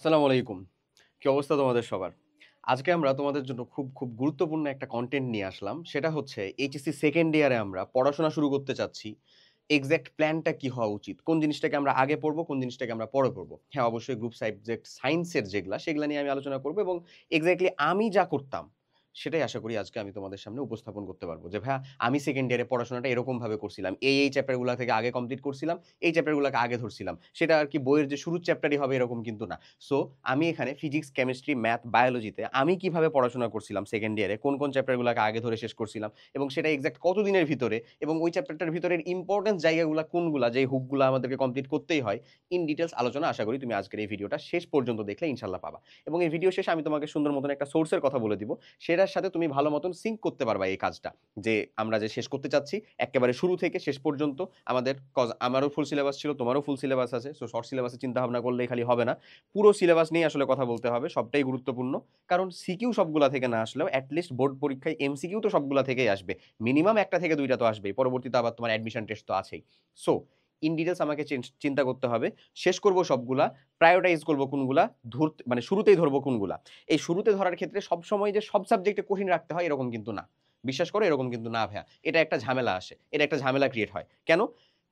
আসসালামু আলাইকুম। কি অবস্থা তোমাদের সবার? আজকে আমরা তোমাদের জন্য খুব গুরুত্বপূর্ণ একটা কনটেন্ট নিয়ে আসলাম। সেটা হচ্ছে এইচএসসি সেকেন্ড ইয়ারে আমরা পড়াশোনা শুরু করতে চাচ্ছি। এক্সাক্ট প্ল্যানটা কি হওয়া উচিত? কোন জিনিসটাকে আমরা আগে পড়বো, কোন জিনিসটাকে আমরা পরে পড়বো? হ্যাঁ, অবশ্যই গ্রুপ সাবজেক্ট সায়েন্সের যেগুলা, সেগুলা নিয়ে আমি আলোচনা করব এবং এক্সাক্টলি আমি যা করতাম, সেটাই আশা করি আজকে আমি তোমাদের সামনে উপস্থাপন করতে পারবো। যে ভাইয়া আমি সেকেন্ড ইয়ারে পড়াশোনাটা এরকমভাবে করছিলাম। এই চ্যাপ্টারগুলা থেকে আগে কমপ্লিট করছিলাম, এই চ্যাপ্টারগুলাকে আগে ধরছিলাম। সেটা আর কি বইয়ের যে শুরুর চ্যাপ্টারই হবে এরকম কিন্তু না। সো আমি এখানে ফিজিক্স, কেমিস্ট্রি, ম্যাথ, বায়োলজিতে আমি কিভাবে পড়াশোনা করছিলাম সেকেন্ড ইয়ারে, কোন চ্যাপ্টারগুলোকে আগে ধরে শেষ করছিলাম এবং সেটা এক্সাক্ট কতদিনের ভিতরে এবং ওই চ্যাপ্টারটার ভিতরের ইম্পর্টেন্স জায়গাগুলা কোনগুলা, যে হুকগুলা আমাদেরকে কমপ্লিট করতেই হয়, ইন ডিটেইলস আলোচনা আশা করি তুমি আজকের এই ভিডিওটা শেষ পর্যন্ত দেখলে ইনশাআল্লাহ পাবা। এবং এই ভিডিও শেষে আমি তোমাকে সুন্দর মতন একটা সোর্সের কথা বলে দিব। সেটার সাথে তুমি ভালো মতন সিঙ্ক করতে পারবা এই কাজটা। যে আমরা যে শেষ করতে চাচ্ছি একেবারে শুরু থেকে শেষ পর্যন্ত আমাদের আমারও ফুল সিলেবাস ছিল, তোমারও ফুল সিলেবাস আছে। সো শর্ট সিলেবাসে চিন্তা ভাবনা করলেই খালি হবে না। পুরো সিলেবাস নিয়ে আসলে কথা বলতে হবে, সবটাই গুরুত্বপূর্ণ। কারণ সিকিউ সবগুলা থেকে না আসলেও অ্যাটলিস্ট বোর্ড পরীক্ষায় এমসিকিউ তো সবগুলা থেকেই আসবে। মিনিমাম একটা থেকে দুইটা তো আসবেই, পরবর্তীতে আবার তোমার অ্যাডমিশন টেস্ট তো আছেই। সো ইন ডিটেলস আমাকে চিন্তা করতে হবে, শেষ করব সবগুলা, প্রায়োরিটাইজ করব কোনগুলা, মানে শুরুতেই ধরবো কোনগুলা। এই শুরুতে ধরার ক্ষেত্রে সবসময় যে সব সাবজেক্টে কঠিন রাখতে হয় এরকম কিন্তু না। বিশ্বাস করো এরকম কিন্তু না ভাইয়া। এটা একটা ঝামেলা আসে, এটা একটা ঝামেলা ক্রিয়েট হয়। কেন?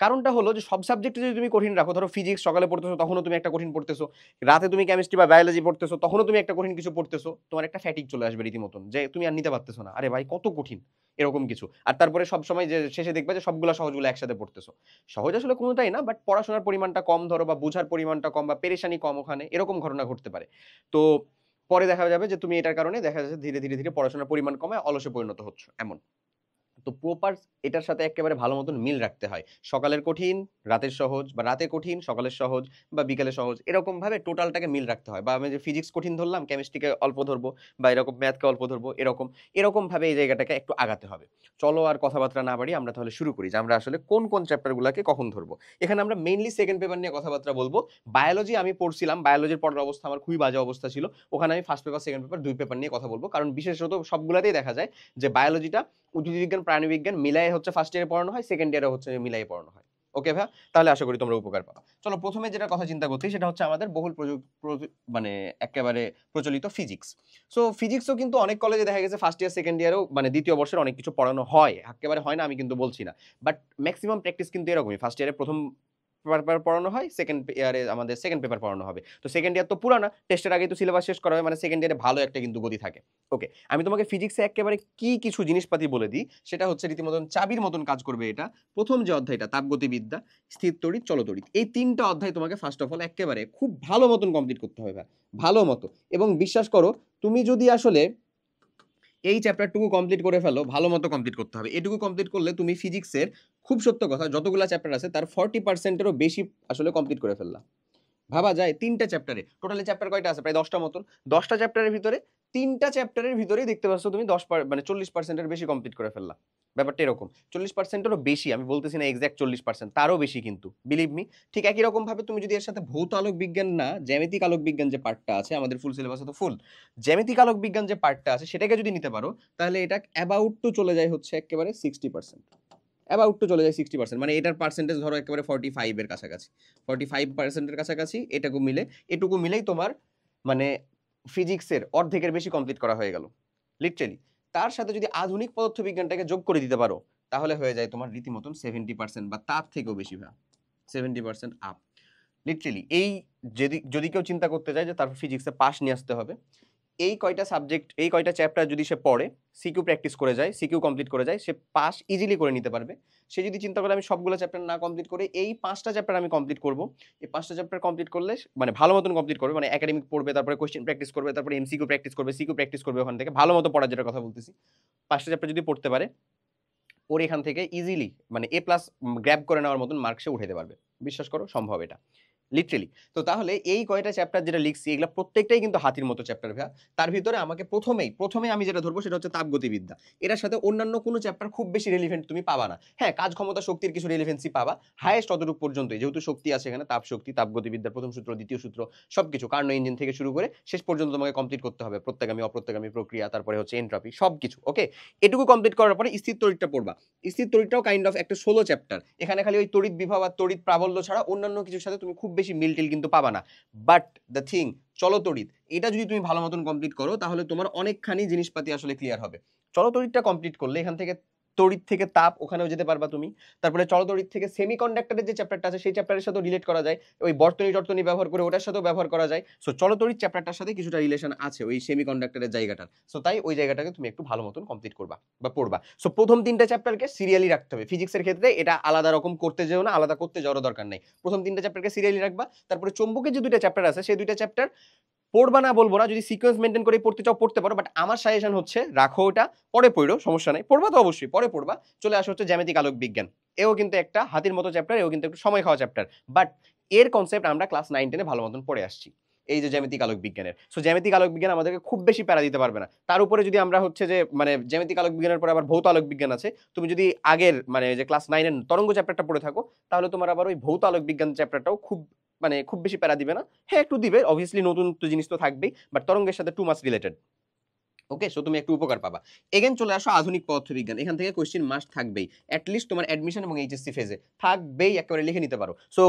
কারণটা হলো যে সব সাবজেক্টে যদি তুমি কঠিন রাখো, ধরো ফিজিক্স সকালে পড়তেছো তখনও তুমি একটা কঠিন পড়তেছো, রাতে তুমি কেমিস্ট্রি বা বায়োলজি পড়তেছো তখনও তুমি একটা কঠিন কিছু পড়তেছো, তোমার একটা ফ্যাটিক চলে আসবে রীতিমতন, যে তুমি আর নিতে পারতেছো না, আরে ভাই কত কঠিন, এরকম কিছু। আর তারপরে সব সময় যে শেষে দেখবে যে সবগুলা সহজগুলো একসাথে পড়তেছো। সহজ আসলে কোনোটাই না, বাট পড়াশোনার পরিমাণটা কম ধরো, বা বোঝার পরিমাণটা কম, বা পেরেশানি কম, ওখানে এরকম ঘটনা ঘটতে পারে। তো পরে দেখা যাবে যে তুমি এটার কারণে দেখা যাচ্ছে ধীরে ধীরে পড়াশোনার পরিমাণ কমায় অলসে পরিণত হচ্ছে এমন। তো প্রপার এটার সাথে একেবারে ভালো মতন মিল রাখতে হয়। সকালের কঠিন, রাতের সহজ, বা রাতে কঠিন, সকালের সহজ, বা বিকেলে সহজ, এরকম ভাবে টোটালটাকে মিল রাখতে হয়। বা আমি যে ফিজিক্স কঠিন ধরলাম, কেমিস্ট্রিকে অল্প ধরবো, বা এরকম ম্যাথকে অল্প ধরবো, এরকম ভাবে এই জায়গাটাকে একটু আগাতে হবে। চলো আর কথাবার্তা না বাড়ি, আমরা তাহলে শুরু করি যে আমরা আসলে কোন চ্যাপ্টার গুলাকে কখন ধরবো। এখানে আমরা মেইনলি সেকেন্ড পেপার নিয়ে কথাবার্তা বলবো। বায়োলজি আমি পড়ছিলাম, বায়োলজির পড়ার অবস্থা আমার খুবই বাজে অবস্থা ছিল। ওখানে আমি ফার্স্ট পেপার সেকেন্ড পেপার দুই পেপার নিয়ে কথা বলবো, কারণ বিশেষত সবগুলাতেই দেখা যায় যে বায়োলজিটা উদ্ভিদবিজ্ঞান, প্রাণীবিজ্ঞান মিলাই হচ্ছে ফার্স্ট ইয়ারে পড়ানো হয়, সেকেন্ড ইয়ারে হচ্ছে মিলাই পড়ানো হয়। ওকে ভাই, তাহলে আশা করি তোমরা উপকার পাবা। চলো প্রথমে যেটা কথা চিন্তা করছি সেটা হচ্ছে আমাদের বহুল মানে একেবারে প্রচলিত ফিজিক্স। সো ফিজিক্সও কিন্তু অনেক কলেজে দেখা গেছে ফার্স্ট ইয়ার সেকেন্ড ইয়ারেও মানে দ্বিতীয় বর্ষের অনেক কিছু পড়ানো হয়, একেবারে হয় না আমি কিন্তু বলছি না। বাট ম্যাক্সিমাম প্র্যাকটিস কিন্তু এরকমই, ফার্স্ট ইয়ারে প্রথম পেপার পড়ানো হয়, সেকেন্ড ইয়ারে আমাদের সেকেন্ড পেপার পড়ানো হবে। তো সেকেন্ড ইয়ার তো পুরানা, টেস্টের আগেই তো সিলেবাস শেষ করা হয়, মানে সেকেন্ড ইয়ারে ভালো একটা কিন্তু গতি থাকে। ওকে, আমি তোমাকে ফিজিক্সে একেবারে কি কিছু জিনিসপাতি বলে দিই, সেটা হচ্ছে রীতিমতন চাবির মতন কাজ করবে এটা। প্রথম যে অধ্যায়টা তাপগতিবিদ্যা, স্থির তড়িৎ, চলতড়িৎ, এই তিনটা অধ্যায় তোমাকে ফার্স্ট অফ অল একেবারে খুব ভালো মতন কমপ্লিট করতে হবে ভাই, ভালো মতো। এবং বিশ্বাস করো, তুমি যদি আসলে এই চ্যাপ্টারটুকু কমপ্লিট করে ফেলো, ভালো মতো কমপ্লিট করতে হবে। এটুকু কমপ্লিট করলে তুমি ফিজিক্সের, খুব সত্য কথা, যতগুলো চ্যাপ্টার আছে তার 40%-এরও বেশি আসলে কমপ্লিট করে ফেললাম। ভাবা যায় তিনটা চ্যাপ্টারে, টোটালি চ্যাপ্টার কয়টা আছে? প্রায় 10টা মতন। 10টা চ্যাপ্টারের ভিতরে তিনটা চ্যাপ্টারের ভিতরেই দেখতে পাচ্ছ তুমি মানে 40%-এর বেশি কমপ্লিট করে ফেললা। ব্যাপারটা এরকম, 40%-এরও বেশি, আমি বলতেছি না এক্সাক্ট 40%, তারও বেশি কিন্তু, বিলিভ মি। ঠিক একই রকম ভাবে তুমি যদি এর সাথে ভৌত আলোক বিজ্ঞান না, জ্যামিতিক আলোক বিজ্ঞান যে পার্টটা আছে আমাদের ফুল সিলেবাসে, তো ফুল জ্যামিতিক আলোক বিজ্ঞান যে পার্টটা আছে সেটাকে যদি নিতে পারো, তাহলে এটা অ্যাবাউট টু চলে যায় হচ্ছে একেবারে 60%। অ্যাবাউট টু চলে যায় 60%, মানে এটার পার্সেন্টেজ ধরো একেবারে 45-এর কাছাকাছি, 45%-এর কাছাকাছি। এটুকু মিলেই তোমার মানে ফিজিক্সের অর্ধেকের বেশি কমপ্লিট করা হয়ে গেল লিটারেলি। তার সাথে যদি আধুনিক পদার্থবিজ্ঞানটাকে যোগ করে দিতে পারো, তাহলে হয়ে যায় তোমার রীতিমতন 70% বা তার থেকেও বেশি ভাগ, 70% আপ লিটারেলি। এই যদি যদি কেউ চিন্তা করতে যায় যে তার ফিজিক্সে পাস নিয়ে আসতে হবে, এই কয়টা সাবজেক্ট, এই কয়টা চ্যাপ্টার যদি সে পড়ে, সিকিউ প্র্যাকটিস করে যায়, সিকিউ কমপ্লিট করে যায়, সে পাস ইজিলি করে নিতে পারবে। সে যদি চিন্তা করে আমি সবগুলো চ্যাপ্টার না কমপ্লিট করে এই 5টা চ্যাপ্টার আমি কমপ্লিট করব, এই 5টা চ্যাপ্টার কমপ্লিট করলে মানে ভালো মতন কমপ্লিট করবে, মানে একাডেমিক পড়বে, তারপরে কোশ্চেন প্র্যাকটিস করবে, তারপরে এমসিকিউ প্র্যাকটিস করবে, সিকিউ প্র্যাকটিস করবে, ওখান থেকে ভালো মতো পড়ার যেটা কথা বলতেছি, 5টা চ্যাপ্টার যদি পড়তে পারে, ওর এখান থেকে ইজিলি মানে A+ গ্র্যাব করে নেওয়ার মতন মার্ক সে উঠাইতে পারবে। বিশ্বাস করো সম্ভব এটা, লিটারেলি। তো তাহলে এই কয়টা চ্যাপ্টার যেটা লিখছি, এগুলো প্রত্যেকটাই কিন্তু হাতির মতো চ্যাপ্টার ভাইয়া। তার ভিতরে আমাকে প্রথমে আমি যেটা ধরবো সেটা হচ্ছে তাপগতিবিদ্যা। এটার সাথে অন্যান্য কোনো চ্যাপ্টার খুব বেশি রিলেভেন্ট তুমি পাবা না। হ্যাঁ, কাজ ক্ষমতা শক্তির কিছু রিলেভেন্সি পাবা, হাইয়েস্ট অতটুকু পর্যন্তই, যেহেতু শক্তি আছে এখানে, তাপ শক্তি, তাপগতিবিদ্যার প্রথম সূত্র, দ্বিতীয় সূত্র, সবকিছু কার্নো ইঞ্জিন থেকে শুরু করে শেষ পর্যন্ত তোমাকে কমপ্লিট করতে হবে, প্রত্যেগামী অপ্রত্যগামী প্রক্রিয়া, তারপরে হচ্ছে এন্ট্রপি, সবকিছু। ওকে, এটুকু কমপ্লিট করার পরে স্থির তড়িৎটা পড়বা। স্থির তড়িৎটাও কাইন্ড অফ একটা 16 চ্যাপ্টার। এখানে খালি ওই তড়িৎ বিভব আর তড়িৎ প্রাবল্য ছাড়া অন্যান্য কিছুর সাথে তুমি খুব বেশি মিল-টিল কিন্তু পাবা না। বাট দ্য থিং, চলতড়িৎ, এটা যদি তুমি ভালো মতন কমপ্লিট করো তাহলে তোমার অনেকখানি জিনিসপাতি আসলে ক্লিয়ার হবে। চলতড়িৎটা কমপ্লিট করলে এখান থেকে তড়িৎ থেকে তাপ ওখানেও যেতে পারবা তুমি। তারপরে চলতড়িৎ থেকে সেমিকন্ডাক্টরের যে চ্যাপ্টারটা আছে সেই চ্যাপ্টারের সাথেও রিলেট করা যায়, ওই বর্তনী ব্যবহার করে ওটার সাথেও ব্যবহার করা যায়। সো চলতড়িৎ চ্যাপ্টারটার সাথে কিছুটা রিলেশন আছে ওই সেমিকন্ডাক্টরের জায়গাটার। সো তাই ওই জায়গাটাকে তুমি একটু ভালো মতন কমপ্লিট করবা বা পড়বা। সো প্রথম 3টা চ্যাপ্টারকে সিরিয়ালি রাখতে হবে। ফিজিক্সের ক্ষেত্রে এটা আলাদা রকম করতে যেও না, আলাদা করতে যাওয়ার দরকার নাই। প্রথম 3টা চ্যাপ্টারকে সিরিয়ালি রাখবা। তারপরে চৌম্বকের যে 2টা চ্যাপ্টার আছে সেই 2টা চ্যাপ্টার পড়বা না বলবো না, যদি সিকোয়েন্স মেনটেন করে পড়তে চাও পড়তে পারো, বাট আমার সাজেশন হচ্ছে রাখো ওটা, পরে পড়ো, সমস্যা নাই, পড়বা তো অবশ্যই পরে পড়বা। চলে আসো হচ্ছে জ্যামিতিক আলোক বিজ্ঞান। এও কিন্তু একটা হাতির মতো চ্যাপ্টার, এও কিন্তু একটু সময় খাওয়া চ্যাপ্টার, বাট এর কনসেপ্ট আমরা ক্লাস 9-10 ভালো মতন পড়ে আসছি। এই যে জ্যামিতিক আলোক বিজ্ঞানের, সো জ্যামিতিক আলোক বিজ্ঞান আমাদেরকে খুব বেশি প্যারা দিতে পারবে না। তার উপরে যদি আমরা হচ্ছে যে মানে জ্যামিতিক আলোক বিজ্ঞানের পরে আবার ভৌত আলোক বিজ্ঞান আছে, তুমি যদি আগের মানে যে ক্লাস 9-এর তরঙ্গ চ্যাপ্টারটা পড়ে থাকো তাহলে তোমার আবার ওই ভৌত আলোক বিজ্ঞান চ্যাপ্টারটাও খুব বেশি প্যারা দিবে না। হ্যাঁ একটু দিবে, অবভিয়াসলি নতুন তো জিনিস তো থাকবেই, বাট তরঙ্গের সাথে টু মাচ রিলেটেড। ওকে, সো তুমি একটু উপকার পাবা। এগেন চলে আসো আধুনিক পদার্থবিজ্ঞান, এখান থেকে কোশ্চেন মাস্ট থাকবেই, অ্যাটলিস্ট তোমার অ্যাডমিশন এবং এইচএসসি ফেজে থাকবেই, একেবারে লিখে নিতে পারো। সো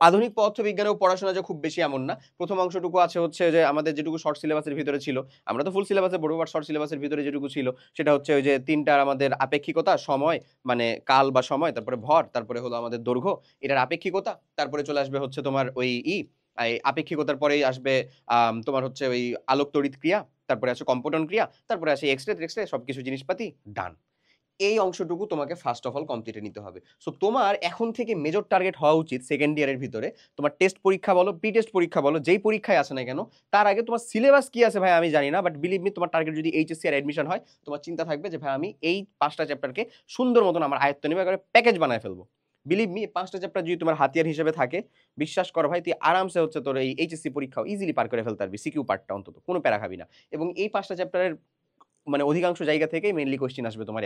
আধুনিক পদার্থবিজ্ঞানেও পড়াশোনা যে খুব বেশি এমন না। প্রথম অংশটুকু আছে হচ্ছে যে আমাদের যেটুকু শর্ট সিলেবাসের ভিতরে ছিল, আমরা তো ফুল সিলেবাসে পড়বো, বাট শর্ট সিলেবাসের ভিতরে যেটুকু ছিল সেটা হচ্ছে ওই যে 3টার আমাদের আপেক্ষিকতা, সময় মানে কাল বা সময়, তারপরে ভর, তারপরে হলো আমাদের দৈর্ঘ্য, এটার আপেক্ষিকতা, তারপরে চলে আসবে হচ্ছে তোমার ওই আপেক্ষিকতার পরেই আসবে তোমার হচ্ছে ওই আলোক তড়িৎ ক্রিয়া, তারপরে আছে কম্পটন ক্রিয়া, তারপরে আছে এক্সরে সবকিছু জিনিসপাতি ডান। এই অংশটুকু তোমাকে ফার্স্ট অফ অল কমপ্লিটে নিতে হবে। সো তোমার এখন থেকে মেজর টার্গেট হওয়া উচিত সেকেন্ড ইয়ারের ভিতরে তোমার টেস্ট পরীক্ষা বলো, প্রি টেস্ট পরীক্ষা বলো, যেই পরীক্ষায় আসে না কেন তার আগে তোমার সিলেবাস কি আছে ভাই আমি জানি না, বাট বিলিভ মি তোমার টার্গেট যদি এইচএসসি আর অ্যাডমিশন হয়, তোমার চিন্তা থাকবে যে ভাই আমি এই 5টা চ্যাপ্টারকে সুন্দর মতন আমার আয়ত্ত নেবে, একবারে প্যাকেজ বানায় ফেলবো। বিলিভ মি 5টা চ্যাপ্টার যদি তোমার হাতিয়ার হিসেবে থাকে, বিশ্বাস কর ভাই তুই আরামসে হচ্ছে তোর এই এইচএসসি পরীক্ষাও ইজিলি পার করে ফেলতে পারবি, সিকিউ পার্টটা অন্তত কোনো প্যারা খাবি না। এবং এই 5টা চ্যাপ্টারের মানে অধিকাংশ জায়গা থেকেই মেইনলি কোশ্চেন আসবে তোমার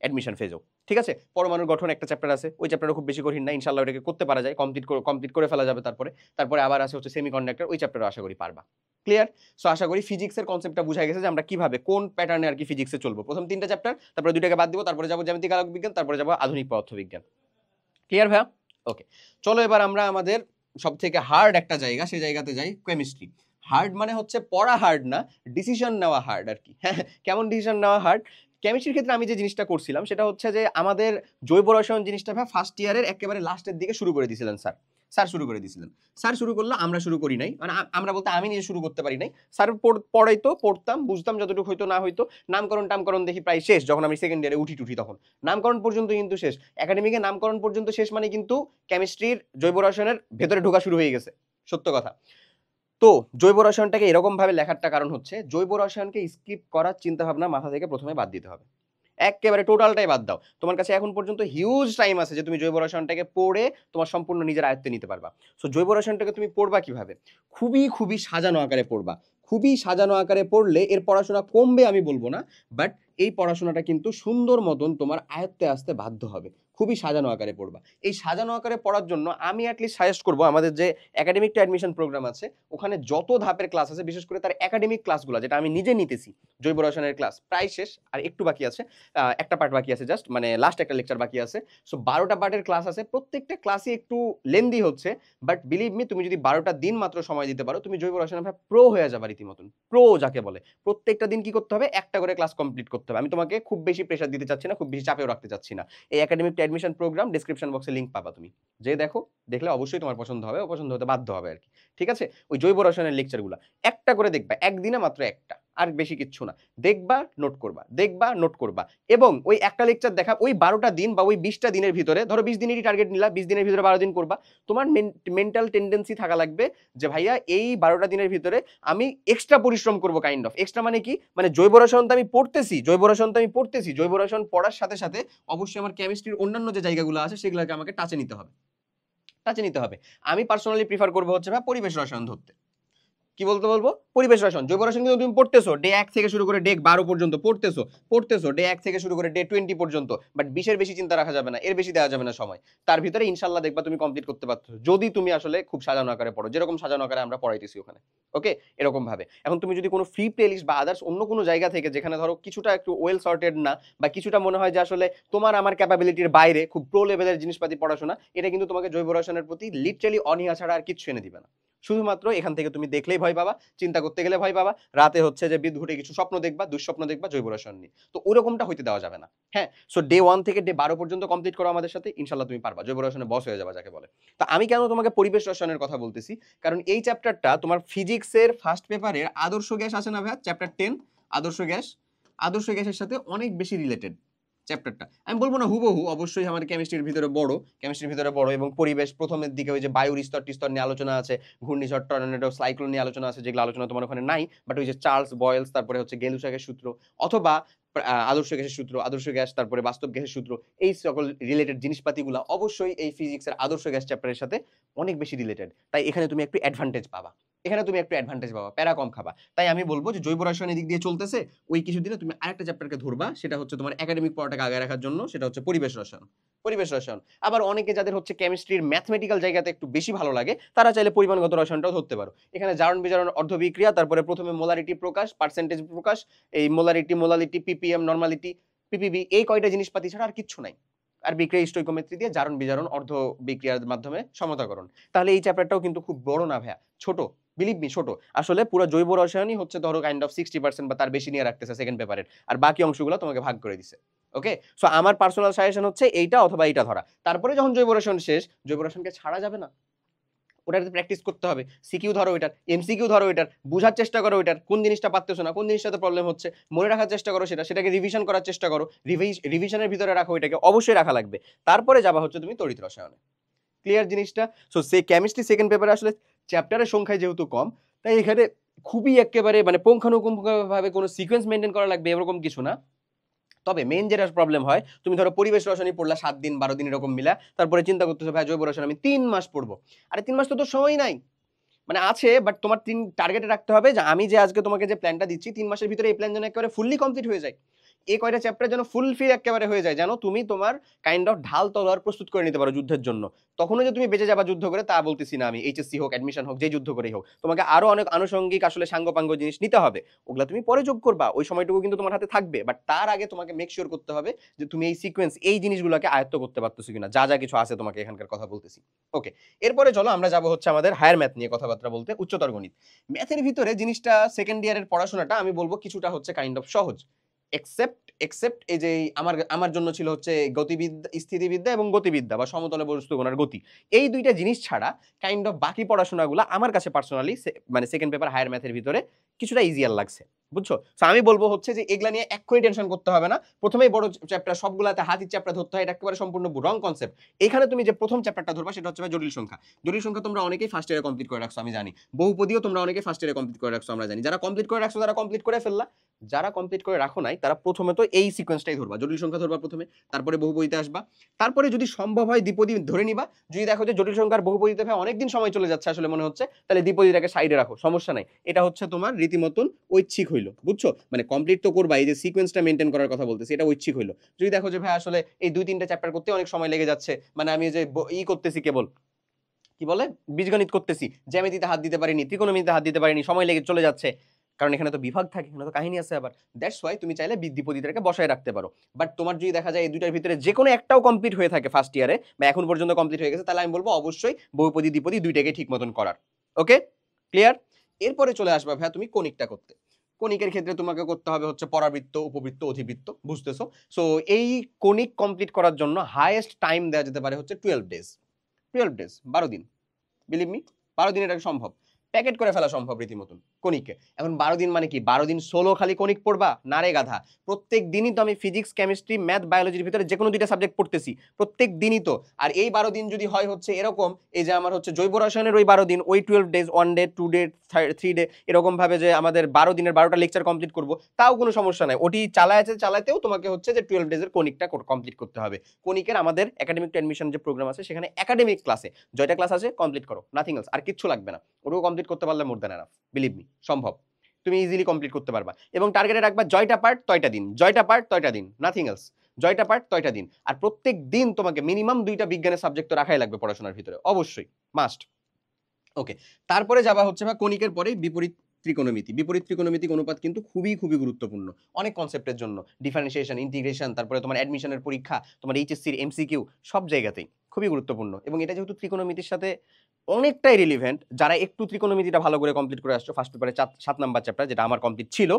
অ্যাডমিশন ফেজও। ঠিক আছে, পরমাণুর গঠন একটা চ্যাপ্টার আছে, ওই চ্যাপ্টারও খুব বেশি কঠিন না, ইনশাআল্লাহ ওটাকে করতে পারা যায়, কমপ্লিট করে ফেলা যাবে। তারপরে আবার আছে হচ্ছে সেমিকন্ডাক্টর, ওই চ্যাপ্টারও আশা করি পারবা। ক্লিয়ার? সো আশা করি ফিজিক্সের কনসেপ্টটা বুঝা গেছে যে আমরা কিভাবে কোন প্যাটার্নে আর কি ফিজিক্সে চলবো। প্রথম 3টা চ্যাপ্টার, তারপরে 2টাকে বাদ দিব, তারপরে যাবো জ্যামিতিক আলোক বিজ্ঞান, তারপরে যাবো আধুনিক পদার্থবিজ্ঞান। ক্লিয়ার ভাইয়া? ওকে, চলো এবার আমরা আমাদের সব থেকে হার্ড একটা জায়গা, সেই জায়গাতে যাই, কেমিস্ট্রি। হার্ড মানে হচ্ছে পড়া হার্ড না, ডিসিশন নেওয়া হার্ড আর কি। হ্যাঁ, কেমন ডিসিশন নেওয়া হার্ড? কেমিস্ট্রির ক্ষেত্রে আমি যে জিনিসটা করছিলাম সেটা হচ্ছে যে আমাদের জৈব রসায়ন জিনিসটা ভাই ফার্স্ট ইয়ারের একেবারে লাস্টের দিকে শুরু করে দিয়েছিলেন স্যার শুরু করে দিয়েছিলেন। স্যার শুরু করলো, আমরা শুরু করি নাই, মানে আমরা বলতে আমি নিজে শুরু করতে পারি নাই। স্যার পড়াইতো, পড়তাম, বুঝতাম যতটুকু হয়তো না হয়তো, নামকরণ দেখি প্রায় শেষ, যখন আমি সেকেন্ড ইয়ারে উঠি তখন নামকরণ পর্যন্ত কিন্তু শেষ। একাডেমিকে নামকরণ পর্যন্ত শেষ মানে কিন্তু কেমিস্ট্রির জৈব রসায়নের ভেতরে ঢোকা শুরু হয়ে গেছে, সত্য কথা। তো জৈব রসায়নটাকে এরকম ভাবে লেখারটা কারণ হচ্ছে জৈব রসায়নকে স্কিপ করার চিন্তা ভাবনা মাথা থেকে প্রথমে বাদ দিতে হবে, একেবারে টোটালটাই বাদ দাও। তোমার কাছে এখন পর্যন্ত হিউজ টাইম আছে যে তুমি জৈব রসায়নটাকে পড়ে তোমার সম্পূর্ণ নিজের আয়ত্তে নিতে পারবা। সো জৈব রসায়নটাকে তুমি পড়বা কিভাবে? খুবই সাজানো আকারে পড়বা। খুবই সাজানো আকারে পড়লে এর পড়াশোনা কমবে আমি বলবো না, বাট এই পড়াশোনাটা কিন্তু সুন্দর মতন তোমার আয়ত্তে আসতে বাধ্য হবে। খুবই সাজানো আকারে পড়বা। এই সাজানো আকারে পড়ার জন্য আমি অ্যাটলিস্ট সাজেস্ট করবো আমাদের যে একাডেমিক টু অ্যাডমিশন প্রোগ্রাম আছে, ওখানে যত ধাপের ক্লাস আছে, বিশেষ করে তার একাডেমিক ক্লাসগুলো যেটা আমি নিজে নিতেছি, জৈব রসায়নের ক্লাস প্রায় শেষ, আর একটু বাকি আছে, একটা পার্ট বাকি আছে, জাস্ট মানে লাস্ট একটা লেকচার বাকি আছে। সো 12টা পার্টের ক্লাস আছে, প্রত্যেকটা ক্লাসই একটু লেন্দি হচ্ছে, বাট বিলিভ মি তুমি যদি 12টা দিন মাত্র সময় দিতে পারো, তুমি জৈব রসায়নে প্রো হয়ে যাবে রীতিমতন, প্রো যাকে বলে। প্রত্যেকটা দিন কি করতে হবে? একটা করে ক্লাস কমপ্লিট করতে হবে। আমি তোমাকে খুব বেশি প্রেশার দিতে চাচ্ছি না, খুব বেশি চাপেও রাখতে চাচ্ছি না। এই academic to admission programme description বক্সে লিংক পাবা, তুমি যে দেখো, দেখলে অবশ্যই তোমার পছন্দ হবে, পছন্দ হতে বাধ্য হবে আর কি। ঠিক আছে, ওই জৈব রসায়নের লেকচারগুলো একটা করে দেখবা, একদিনে মাত্র একটা, আর বেশি কিচ্ছু না। দেখবা, নোট করবা, দেখবা, নোট করবা, এবং ওই একটা লেকচার দেখা ওই 12টা দিন বা ওই 20টা দিনের ভিতরে, ধরো 20 দিনেরই টার্গেট নিলা, 20 দিনের ভিতরে 12 দিন করবা। তোমার মেন্টাল টেন্ডেন্সি থাকা লাগবে যে ভাইয়া এই 12টা দিনের ভিতরে আমি এক্সট্রা পরিশ্রম করবো, কাইন্ড অফ এক্সট্রা মানে কি, মানে জৈব রসায়ন তো আমি পড়তেছি, জৈব রসায়ন পড়ার সাথে সাথে অবশ্যই আমার কেমিস্ট্রির অন্যান্য যে জায়গাগুলো আছে সেগুলোকে আমাকে টাচে নিতে হবে। আমি পার্সোনালি প্রিফার করবো হচ্ছে ভাই পরিবেশ রসায়ন ধরতে। কি বলতে বলবো? পরিবেশ রসায়ন। জৈব রসায়ন কিন্তু তুমি পড়তেছো ডে 1 থেকে শুরু করে ডে 12 পর্যন্ত পড়তেছো ডে 1 থেকে শুরু করে ডে 20 পর্যন্ত। বাট 20 এর বেশি চিন্তা রাখা যাবে না। এর বেশি দেওয়া যাবে না সময়। তার ভিতরে ইনশাআল্লাহ দেখবা তুমি কমপ্লিট করতে পারছো। যদি তুমি আসলে খুব সাজানো আকারে পড়ো। যেরকম সাজানো আকারে আমরা পড়াইতেছি ওখানে। ওকে? এরকম ভাবে। এখন তুমি যদি কোনো ফ্রি প্লেলিস্ট বা আদার্স অন্য কোনো জায়গা থেকে যেখানে ধরো কিছুটা একটু ওয়েল সর্টেড না বা কিছুটা মনে হয় যে আসলে তোমার আমার ক্যাপাবিলিটির বাইরে খুব প্রো লেভেলের জিনিসপাতি পড়াশোনা, এটা কিন্তু তোমাকে জৈব রসায়নের প্রতি লিটারালি অনীহা ছাড়া আর কিচ্ছু এনে দিবে না। শুধুমাত্র এখান থেকে তুমি দেখলেই ভয় পাবা, চিন্তা করতে গেলে ভয় পাবা, রাতে হচ্ছে যে বিদঘুটে কিছু স্বপ্ন দেখবা, দুঃস্বপ্ন দেখবা জৈব রসায়ন নিয়ে। তো ওরকমটা হইতে দেওয়া যাবে না। হ্যাঁ, সো ডে 1 থেকে ডে 12 পর্যন্ত কমপ্লিট করো আমাদের সাথে, ইনশাআল্লাহ তুমি পারবা। জৈব রসায়নে বস হয়ে যাবা যাকে বলে। তো আমি কেন তোমাকে পরিবেশ রসায়নের কথা বলতেছি? কারণ এই চ্যাপ্টারটা তোমার ফিজিক্সের ফার্স্ট পেপারের আদর্শ গ্যাস আছে না ভাই, চ্যাপ্টার 10 আদর্শ গ্যাস, আদর্শ গ্যাসের সাথে অনেক বেশি রিলেটেড চ্যাপ্টারটা। আমি বলবো না হুবহু, অবশ্যই আমার কেমিস্ট্রির ভিতরে বড় এবং পরিবেশ প্রথমের দিকে ওই যে বায়ুর স্তর টিস্তর নিয়ে আলোচনা আছে, ঘূর্ণিঝড় টর্নেডো সাইক্লোন নিয়ে আলোচনা আছে, যেগুলো আলোচনা তোমার ওখানে নাই, বাট ওই যে চার্লস বয়েলস, তারপরে হচ্ছে গেলুসাকের সূত্র, অথবা আদর্শ গ্যাসের সূত্র, আদর্শ গ্যাস, তারপরে বাস্তব গ্যাসের সূত্র, এই সকল রিলেটেড জিনিসপাতিগুলো অবশ্যই এই ফিজিক্সের আদর্শ গ্যাস চ্যাপ্টারের সাথে অনেক বেশি রিলেটেড। তাই এখানে তুমি একটু অ্যাডভান্টেজ পাবা, প্যারা কম খাবা। তাই আমি বলবো যে জৈব রসায়নের দিক দিয়ে চলতেছে, ওই কিছুদিনে তুমি আরেকটা চ্যাপ্টারকে ধরবা, সেটা হচ্ছে তোমার একাডেমিক পড়াটাকে আগায় রাখার জন্য, সেটা হচ্ছে পরিবেশ রসায়ন। আবার অনেকে যাদের হচ্ছে কেমিস্ট্রির ম্যাথমেটিক্যাল জায়গাতে একটু বেশি ভালো লাগে, তারা চাইলে পরিমাণগত রসায়নটাও ধরতে পারো। এখানে জারণ বিজারণ অর্ধবিক্রিয়া, তারপরে প্রথমে মোলারিটি প্রকাশ, পার্সেন্টেজ প্রকাশ, এই মোলালিটি, পিপিএম, নরমালিটি, পিপিবি, এই কয়টা জিনিসপাতি ছাড়া আর কিচ্ছু নাই। আর বিক্রিয়া স্টোইকোমেট্রি দিয়ে জারণ বিজারণ অর্ধ বিক্রিয়ার মাধ্যমে সমতাকরণ। তাহলে এই চ্যাপ্টারটাও কিন্তু খুব বড় না ভাইয়া, ছোট। বিলিভ মি, ছোট। আসলে পুরো জৈব রসায়নই হচ্ছে ধরো কাইন্ড অফ 60% বা তার বেশি নিয়ে রাখতেছে সেকেন্ড পেপারের, আর বাকি অংশগুলো তোমাকে ভাগ করে দিছে। ওকে, সো আমার পার্সোনাল সাজেশন হচ্ছে এইটা অথবা এইটা ধরা। তারপরে যখন জৈব রসায়ন শেষ, জৈব রসায়নকে ছাড়া যাবে না, ওটাতে প্র্যাকটিস করতে হবে। সিকিউ ধরো ওইটার, এমসিকিউ ধরো ওইটার, বুঝার চেষ্টা করো ওইটার, কোন জিনিসটা পারতেছো না, কোন জিনিসটাতে প্রবলেম হচ্ছে, মনে রাখার চেষ্টা করো সেটাকে রিভিশন করার চেষ্টা করো, রিভিশনের ভিতরে রাখো, এটাকে অবশ্যই রাখা লাগবে। তারপরে যাবা হচ্ছে তুমি তড়িৎ রসায়নে। ক্লিয়ার জিনিসটা? সো সে কেমিস্ট্রি সেকেন্ড পেপারে আসলে চ্যাপ্টারের সংখ্যা যেহেতু কম, তাই এখানে খুবই একেবারে মানে পুঙ্খানুপুঙ্খভাবে কোনো সিকোয়েন্স মেনটেন করা লাগবে এরকম কিছু না। তবে মেন যেটা প্রবলেম হয়, তুমি ধরো পরিবেশ রসায়নই পড়লা 7 দিন 12 দিন এরকম মিলা, তারপরে চিন্তা করতেছো ভাই জৈব রসায়ন আমি 3 মাস পড়বো। আরে 3 মাস তো তোর সময় নাই, মানে আছে, বাট তোমার টার্গেটে রাখতে হবে যে আমি যে আজকে তোমাকে যে প্ল্যানটা দিচ্ছি 3 মাসের ভিতরে এই প্ল্যান যেন একেবারে ফুললি কমপ্লিট হয়ে যায়। এই কয়টা চ্যাপ্টার যেন ফুলফিল একেবারে হয়ে যায়, যেন তুমি তোমার কাইন্ড অফ ঢাল তলোয়ার প্রস্তুত করে নিতে পারো যুদ্ধের জন্য। তখনও যে তুমি বেঁচে যাবা যুদ্ধ করে তা বলতেছি না আমি, এইচএসসি হোক, অ্যাডমিশন হোক, যে যুদ্ধ করেই হোক, তোমাকে আরো অনেক আনুষঙ্গিক আসলে সাঙ্গপাঙ্গ জিনিস নিতে হবে। ওগুলা তুমি পরে যোগ করবা, ওই সময়টুকু কিন্তু তোমার হাতে থাকবে, বাট তার আগে তোমাকে মেক শিওর করতে হবে যে তুমি এই সিকোয়েন্স, এই জিনিসগুলোকে আয়ত্ত করতে পারতেছো কিনা, যা যা কিছু আছে তোমাকে এখানকার কথা বলতেছি। ওকে, এরপরে চলো আমরা যাবো হচ্ছে আমাদের হায়ার ম্যাথ নিয়ে কথাবার্তা বলতে, উচ্চতর গণিত। ম্যাথের ভিতরে জিনিসটা সেকেন্ড ইয়ারের পড়াশোনাটা আমি বলবো কিছুটা হচ্ছে কাইন্ড অফ সহজ, এক্সেপ্ট এই যে আমার জন্য ছিল হচ্ছে গতিবিদ্যা, স্থিতিবিদ্যা এবং গতিবিদ্যা বা সমতলে বস্তু গণনার গতি, এই দুইটা জিনিস ছাড়া কাইন্ড অফ বাকি পড়াশোনাগুলো আমার কাছে পার্সোনালি মানে সেকেন্ড পেপার হায়ার ম্যাথের ভিতরে কিছুটা ইজিয়ার লাগছে, বুঝছো? তো আমি বলবো হচ্ছে যে এগুলা নিয়ে এক্ষুনি টেনশন করতে হবে না। প্রথমেই বড় চ্যাপ্টার সবগুলাতে হাতির চ্যাপ্টার ধরতে হয়, এটা একেবারে সম্পূর্ণ রং কনসেপ্ট। এখানে তুমি যে প্রথম চ্যাপ্টারটা ধরবা সেটা হচ্ছে জটিল সংখ্যা। জটিল সংখ্যা তোমরা অনেকেই ফার্স্ট ইয়ারে কমপ্লিট করে রাখছো আমি জানি, বহুপদীও তোমরা অনেকেই ফার্স্ট ইয়ারে কমপ্লিট করে রাখছো আমরা জানি। যারা কমপ্লিট করে রাখছো তারা কমপ্লিট করে ফেললা, যারা কমপ্লিট করে রাখো নাই তারা প্রথমে তো এই সিকোয়েন্সটাই ধরবা, জটিল সংখ্যা ধরবা প্রথমে, তারপরে বহুপদীতে আসবা, তারপরে যদি সম্ভব হয় দ্বিপদী ধরে নিবা। যদি দেখো যে জটিল সংখ্যার বহুপদীতে ভাই অনেকদিন সময় চলে যাচ্ছে আসলে মনে হচ্ছে, তাহলে দ্বিপদীটাকে সাইডে রাখো, সমস্যা নাই। এটা হচ্ছে তোমার রীতিমতন ঐচ্ছিক হইলো, বুঝছো? মানে কমপ্লিট তো করবা, এই যে সিকোয়েন্সটা মেনটেন করার কথা বলতেছি এটা ঐচ্ছিক হইলো। যদি দেখো যে ভাই আসলে এই 2-3টা চ্যাপ্টার করতে অনেক সময় লেগে যাচ্ছে, মানে আমি যে করতেছি কেবল কি বলে বীজগণিত করতেছি, জ্যামিতিতে হাত দিতে পারিনি, ত্রিকোণমিতিতে হাত দিতে পারিনি, সময় লেগে চলে যাচ্ছে, কারণ এখানে তো বিভাগ থাকে, এখানে তো কাহিনী আছে আবার। দ্যাটস ওয়াই তুমি চাইলে দ্বিপদীটাকে বসায় রাখতে পারো। বাট তোমার যদি দেখা যায় এই দুইটার ভিতরে যে কোনো একটাও কমপ্লিট হয়ে থাকে ফার্স্ট ইয়ারে বা এখন পর্যন্ত কমপ্লিট হয়ে গেছে, তাহলে আমি বলবো অবশ্যই বহুপদী দ্বিপদী দুইটাকে ঠিক মতন করার। ওকে, ক্লিয়ার? এরপরে চলে আসবা ভাইয়া তুমি কণিকটা করতে। কণিকের ক্ষেত্রে তোমাকে করতে হবে হচ্ছে পরাবৃত্ত, উপবৃত্ত, অধিবৃত্ত, বুঝতেছো? সো এই কণিক কমপ্লিট করার জন্য হাইয়েস্ট টাইম দেওয়া যেতে পারে হচ্ছে 12 ডেজ, 12 দিন। বিলিভ মি, 12 দিন এটা সম্ভব, প্যাকেট করে ফেলা সম্ভব রীতিমতন কণিককে। এখন 12 দিন মানে কি 12 দিন সোলো খালি কণিক পড়বা? না রে গাধা, প্রত্যেক দিনই তো আমি ফিজিক্স, কেমিস্ট্রি, ম্যাথ, বায়োলজির ভিতরে যে কোনো দুইটা সাবজেক্ট পড়তেছি প্রত্যেক দিনই তো। আর এই 12 দিন যদি হয় হচ্ছে এরকম, এই যে আমার হচ্ছে জৈব রসায়নের ওই 12 দিন, ওই 12 ডেজ, 1 ডে 2 ডে 3 ডে, এরকম ভাবে যে আমাদের 12 দিনের 12টা লেকচার কমপ্লিট করব, তাও কোনো সমস্যা নাই। ওটি চালাতেও তোমাকে হচ্ছে যে 12 ডেজের কণিকটা কমপ্লিট করতে হবে। কণিকের আমাদের একাডেমিক টু অ্যাডমিশন যে প্রোগ্রাম আছে সেখানে একাডেমিক ক্লাসে জয়টা ক্লাস আছে কমপ্লিট করো, নাথিং এলস, আর কিচ্ছু লাগবে না। ওটাও কমপ্লিট কমপ্লিট করতে পারলে more than enough, believe me, সম্ভব, তুমি ইজিলি কমপ্লিট করতে পারবা। এবং টার্গেটে রাখবা জয়টা পার্ট তয়টা দিন, জয়টা পার্ট তয়টা দিন, নাথিং এলস, জয়টা পার্ট তয়টা দিন। আর প্রত্যেক দিন তোমাকে মিনিমাম 2টা বিজ্ঞানের সাবজেক্ট তো রাখাই লাগবে পড়াশোনার ভিতরে, অবশ্যই মাস্ট। ওকে, তারপরে যাবা হচ্ছে বা কণিকের পরে বিপরীত ত্রিকোণমিতি। বিপরীত ত্রিকোণমিতিক অনুপাত কিন্তু খুবই খুবই গুরুত্বপূর্ণ অনেক কনসেপ্টের জন্য, ডিফারেন্সিয়েশন, ইন্টিগ্রেশন, তারপরে তোমার অ্যাডমিশনের পরীক্ষা, তোমার এইচএসসির এমসিকিউ, সব জায়গাতেই খুবই গুরুত্বপূর্ণ। এবং এটা যেহেতু ত্রিকোণমিতির সাথে অনেকটাই রিলিভেন্ট, যারা একটু ত্রিকোণমিতিটা ভালো করে কমপ্লিট করে আসছো, ফার্স্ট পেপারে 7 নাম্বার চ্যাপ্টার যেটা আমার কমপ্লিট ছিল,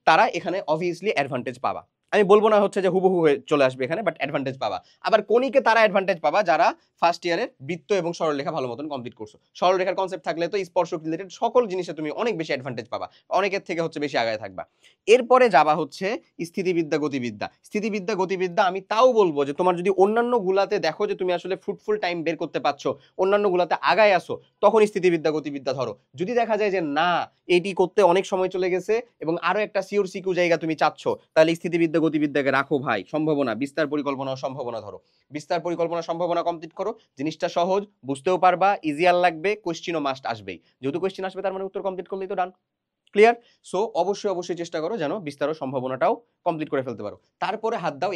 তারা এখানে অবভিয়াসলি অ্যাডভান্টেজ পাবা। আমি বলবো না হচ্ছে যে হুবহু হয়ে চলে আসবে এখানে, বাট অ্যাডভান্টেজ পাবা। আবার কণিকে তারা অ্যাডভান্টেজ পাবা যারা ফার্স্ট ইয়ারের বৃত্ত এবং সরলরেখা ভালো মতন কমপ্লিট করছো। সরলরেখার কনসেপ্ট থাকলে তো স্পর্শক রিলেটেড সকল জিনিসে তুমি অনেক বেশি অ্যাডভান্টেজ পাবা, অনেকের থেকে হচ্ছে বেশি আগায় থাকবা। এরপরে যাবা হচ্ছে স্থিতিবিদ্যা গতিবিদ্যা। স্থিতিবিদ্যা গতিবিদ্যা আমি তাও বলবো যে তোমার যদি অন্যান্য গুলাতে দেখো যে তুমি আসলে ফ্রুটফুল টাইম বের করতে পারছো, অন্যান্য গুলাতে আগায় আসো, তখন স্থিতিবিদ্যা গতিবিদ্যা ধরো। যদি দেখা যায় যে না, এইটি করতে অনেক সময় চলে গেছে এবং আরো একটা সিওর সিকিউ জায়গা তুমি চাচ্ছ, তাহলে স্থিতিবিদ্যা গতিবিদ্যাকে রাখো ভাই। সম্ভাবনা, বিস্তার পরিকল্পনা ও সম্ভাবনা ধরো। বিস্তার পরিকল্পনা সম্ভাবনা কমপ্লিট করো, জিনিসটা সহজ, বুঝতেও পারবা, ইজিয়ার লাগবে, কোশ্চিনও মাস্ট আসবেই। যেহেতু কোশ্চিন আসবে তার মানে উত্তর কমপ্লিট করলেই তো ডান, ক্লিয়ার। সো অবশ্যই অবশ্যই চেষ্টা করো যেন বিস্তার ও সম্ভাবনাটাও কমপ্লিট করে ফেলতে পারো। তারপরে হাত দাও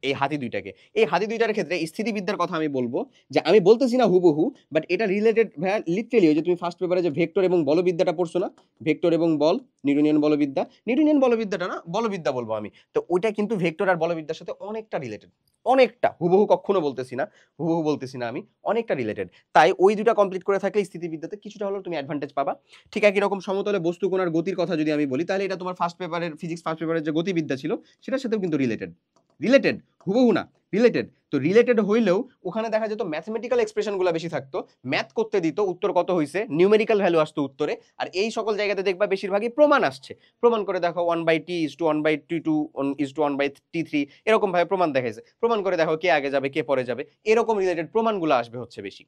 এই হাতি দুইটাকে। এই হাতি দুইটার ক্ষেত্রে স্থিতিবিদ্যার কথা আমি বলবো যে আমি বলতেছি না হুবহু, বাট এটা রিলেটেড ভাইয়া লিটারেলি। ওই যে তুমি ফার্স্ট পেপারে যে ভেক্টর এবং বলবিদ্যাটা পড়ছো না, ভেক্টর এবং বল, নিউটনিয়ান বলবিদ্যা, নিউটনিয়ান বলবিদ্যাটা না, বলবিদ্যা বলবো আমি, তো ওইটা কিন্তু ভেক্টর আর বলবিদ্যার সাথে অনেকটা রিলেটেড, অনেকটা, হুবহু কখনো বলতেছি না, হুবহু বলতেছি না আমি, অনেকটা রিলেটেড। তাই ওই দুটা কমপ্লিট করে থাকলে স্থিতিবিদ্যাতে কিছুটা হলেও তুমি অ্যাডভান্টেজ পাবা। ঠিক একই রকম সমতলে বস্তু কোণার গতির কথা যদি আমি বলি, তাহলে এটা তোমার ফার্স্ট পেপারের ফিজিক্স ফার্স্ট পেপারের যে গতিবিদ্যা ছিল সেটার সাথেও কিন্তু রিলেটেড, রিলেটেড, হুবহু না, রিলেটেড। তো রিলেটেড হইলেও ওখানে দেখা যেত ম্যাথমেটিক্যাল এক্সপ্রেশনগুলো বেশি থাকতো, ম্যাথ করতে দিত, উত্তর কত হয়েছে, নিউমেরিক্যাল ভ্যালু আসতো উত্তরে। আর এই সকল জায়গাতে দেখবা বেশিরভাগই প্রমাণ আসছে, প্রমাণ করে দেখো 1/t=1/t2 1/t3, এরকম ভাবে প্রমাণ দেখাইছে, প্রমাণ করে দেখো কে আগে যাবে কে পরে যাবে, এরকম রিলেটেড প্রমাণগুলো আসবে হচ্ছে বেশি।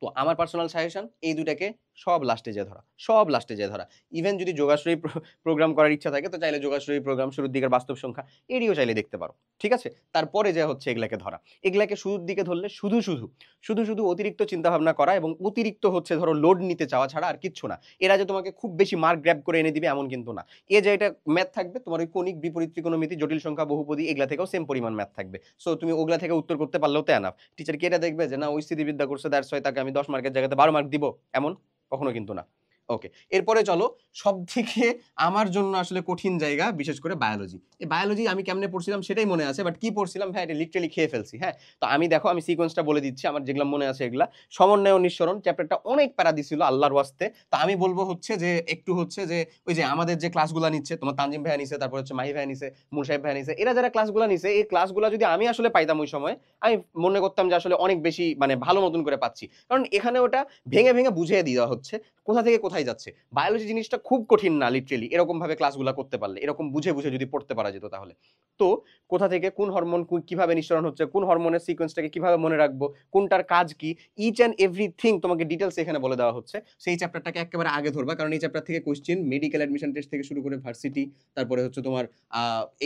তো আমার পার্সোনাল সাজেশন এই দুটাকে সব লাস্টে যে ধরা, সব লাস্টে যে ধরা। ইভেন যদি যোগাশ্রয়ী প্রোগ্রাম করার ইচ্ছা থাকে তো চাইলে যোগাশ্রয়ী প্রোগ্রাম, শুরুর দিকের বাস্তব সংখ্যা, এটিও চাইলে দেখতে পারো, ঠিক আছে। তারপরে যে হচ্ছে এগুলাকে ধরা, এগুলাকে শুরুর দিকে ধরলে শুধু শুধু শুধু শুধু অতিরিক্ত চিন্তা ভাবনা করা এবং অতিরিক্ত হচ্ছে ধরো লোড নিতে চাওয়া ছাড়া আর কিচ্ছু না। এরা যে তোমাকে খুব বেশি মার্ক গ্র্যাব করে এনে দিবে এমন কিন্তু না। এ যে এটা ম্যাথ থাকবে তোমার ওই কণিক, বিপরীত ত্রিকোণমিতি, জটিল সংখ্যা, বহুপদী, এগুলা থেকেও সেম পরিমাণ ম্যাথ থাকবে। সো তুমি ওগুলা থেকে উত্তর করতে পারলেও তো এনাফ। টিচার কি এটা দেখবে যে না ওই স্থিতিবিদ্যা করছে দ্যাটস ওয়াই তাকে আমি 10 মার্কের জায়গাতে 12 মার্ক দিব, এমন কখনো কিন্তু না। ওকে, এরপরে চলো সব থেকে আমার জন্য আসলে কঠিন জায়গা, বিশেষ করে বায়োলজি। এই বায়োলজি আমি কেমনে পড়ছিলাম সেটাই মনে আছে, বাট কি পড়ছিলাম ভাই এটা লিটারালি খেয়ে ফেলছি। হ্যাঁ, তো আমি দেখো আমি সিকোয়েন্সটা বলে দিচ্ছি, আমার যেগুলো মনে আছে এগুলা। সমন্বয় ও নিঃসরণ চ্যাপ্টারটা অনেক প্যারা দিছিল আল্লাহর ওয়াস্তে। তো আমি বলবো হচ্ছে যে একটু হচ্ছে যে ওই যে আমাদের যে ক্লাসগুলো নিচ্ছে, তোমার তানজিম ভাইয়া নিছে, তারপর হচ্ছে মাহি ভাইয়া নিছে, মুসাইব ভাইয়া নিছে, এরা যারা ক্লাসগুলো নিছে, এই ক্লাসগুলো যদি আমি আসলে পাইতাম ওই সময়, আমি মনে করতাম যে আসলে অনেক বেশি মানে ভালো মতন করে পাচ্ছি। কারণ এখানে ওটা ভেঙে ভেঙে বুঝিয়ে দেওয়া হচ্ছে কোথা থেকে কোথায় যাচ্ছে। বায়োলজি জিনিসটা খুব কঠিন না লিটারেলি, এরকম ভাবে ক্লাসগুলো করতে পারলে, এরকম বুঝে বুঝে যদি পড়তে পারা যেত তাহলে। তো কোথা থেকে কোন হরমোন কিভাবে নিঃসরণ হচ্ছে, কোন হরমোনের সিকোয়েন্সটাকে কিভাবে মনে রাখবো, কোনটার কাজ কি, ইচ অ্যান্ড এভরিথিং তোমাকে ডিটেলস এখানে বলে দেওয়া হচ্ছে। সেই চ্যাপ্টারটাকে একেবারে আগে ধরবা, কারণ এই চ্যাপ্টার থেকে কোশ্চেন মেডিকেল অ্যাডমিশন টেস্ট থেকে শুরু করে ভার্সিটি, তারপরে হচ্ছে তোমার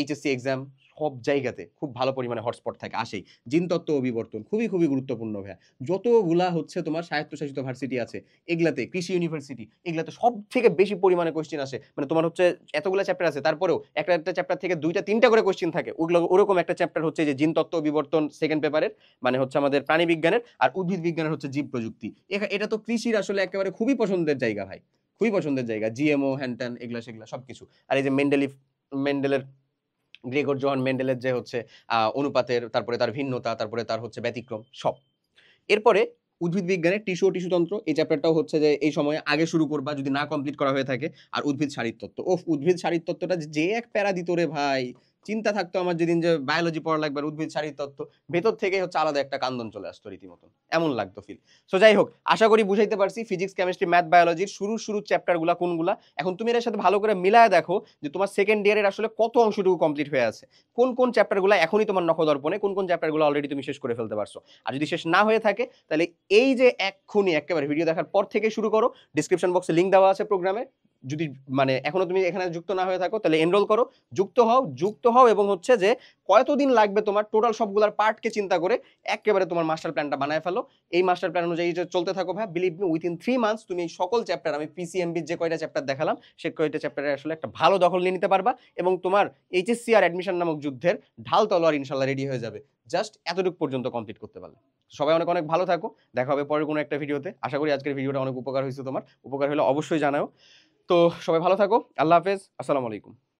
এইচএসসি এক্সাম, সব জায়গাতে খুব ভালো পরিমাণে হটস্পট থাকে আসেই। জিনতত্ত্ব ও বিবর্তন খুবই খুবই গুরুত্বপূর্ণ ভাইয়া। যতগুলা হচ্ছে তোমার স্বায়ত্তশাসিত ভার্সিটি আছে, এগুলাতে, কৃষি ইউনিভার্সিটি, এগুলাতে সব থেকে বেশি পরিমাণে কোশ্চেন আসে। মানে তোমার হচ্ছে এতগুলো চ্যাপ্টার আছে, তারপরেও একটা একটা চ্যাপ্টার থেকে 2টা 3টা করে কোশ্চেন থাকে। ওগুলো ওরকম একটা চ্যাপ্টার হচ্ছে যে জিনতত্ত্ব ও বিবর্তন সেকেন্ড পেপারের, মানে হচ্ছে আমাদের প্রাণী বিজ্ঞানের, আর উদ্ভিদ বিজ্ঞানের হচ্ছে জীব প্রযুক্তি। এটা তো কৃষির আসলে একেবারে খুবই পছন্দের জায়গা ভাই, খুবই পছন্দের জায়গা, জিএমও হ্যানত্যান এগুলা সেগুলা সবকিছু। আর এই যে মেন্ডেলের গ্রেগর জোহান মেন্ডেলের যে হচ্ছে অনুপাতের, তারপরে তার ভিন্নতা, তারপরে তার হচ্ছে ব্যতিক্রম, সব। এরপরে উদ্ভিদ বিজ্ঞানের টিস্যু ও টিস্যুতন্ত্র, এই চ্যাপ্টারটাও হচ্ছে যে এই সময় আগে শুরু করবা যদি না কমপ্লিট করা হয়ে থাকে। আর উদ্ভিদ শারীরতত্ত্ব, উদ্ভিদ শারীরতত্ত্বটা যে এক প্যারা দিত রে ভাই, চিন্তা থাকতো আমার যেদিন যে বায়োলজি পড়া লাগবে আর উদ্ভিদ শারীরতত্ত্ব, ভেতর থেকে হচ্ছে আলাদা একটা কান্দন চলে আসতো রীতিমতন, এমন লাগতো ফিল। সো যাই হোক, আশা করি বুঝাইতে পারছি ফিজিক্স, কেমিস্ট্রি, ম্যাথ, বায়োলজির শুরু চ্যাপ্টারগুলো কোনগুলা। এখন তুমি এর সাথে ভালো করে মিলায় দেখো যে তোমার সেকেন্ড ইয়ারের আসলে কত অংশটুকু কমপ্লিট হয়ে আছে, কোন কোন চ্যাপ্টারগুলো এখনই তোমার নখদর্পণে, কোন কোন চ্যাপ্টারগুলো অলরেডি তুমি শেষ করে ফেলতে পারছো। আর যদি শেষ না হয়ে থাকে তাহলে এই যে এক্ষুনি একেবারে ভিডিও দেখার পর থেকে শুরু করো, ডিসক্রিপশন বক্সে লিংক দেওয়া আছে প্রোগ্রামে, যদি মানে এখনো তুমি এখানে যুক্ত না হয়ে থাকো তাহলে এনরোল করো, যুক্ত হও এবং হচ্ছে যে কতদিন লাগবে তোমার টোটাল সবগুলার পার্টকে চিন্তা করে একেবারে তোমার মাস্টার প্ল্যানটা বানায় ফেলো। এই মাস্টার প্ল্যান অনুযায়ী যে চলতে থাকো ভাই, বিলিভ মি উইথিন 3 মান্থস তুমি এই সকল চ্যাপ্টার, আমি পিসিএমবি যে কয়টা চ্যাপ্টার দেখালাম সে কয়টা চ্যাপ্টারে আসলে একটা ভালো দখল নিয়ে নিতে পারবা এবং তোমার এইচএসসি আর অ্যাডমিশন নামক যুদ্ধের ঢাল তলোয়ার ইনশাল্লাহ রেডি হয়ে যাবে, জাস্ট এতটুকু পর্যন্ত কমপ্লিট করতে পারলে। সবাই অনেক অনেক ভালো থাকো, দেখা হবে পরের কোনো একটা ভিডিওতে। আশা করি আজকের ভিডিওটা অনেক উপকার হয়েছে তোমার, উপকার হলে অবশ্যই জানাও। তো সবাই ভালো থাকো, আল্লাহ হাফেজ, আসসালামু আলাইকুম।